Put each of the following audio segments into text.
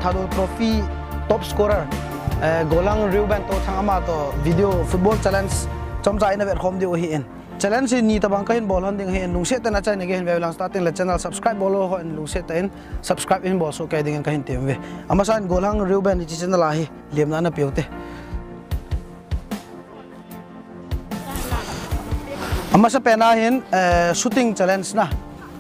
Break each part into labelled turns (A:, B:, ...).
A: thado trophy top scorer golang Reuben to thangama to video football challenge chomcha ina ver khom dio hi en challenge ni tabang kain ball handing hi en lungse ta na chai ne gen velang starting la channel subscribe bolo ho en lungse ta en subscribe in bol so kai ding kain tem ve amasan golang Reuben chi channel a hi lemna na peute amasa pena hin shooting challenge na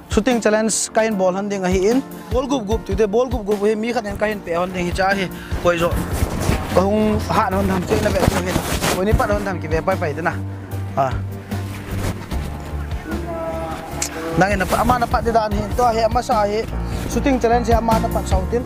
A: shooting challenge kain ball handing hi in ball gup tu ball gup he mi khan kain pe handing hi cha hi koi zo kong ha non tham che na ve so hin koi ni pat hon tham ki ve pai te na nangin na ama na pat de dan hin to he amasa hi shooting challenge he ama na pat sautin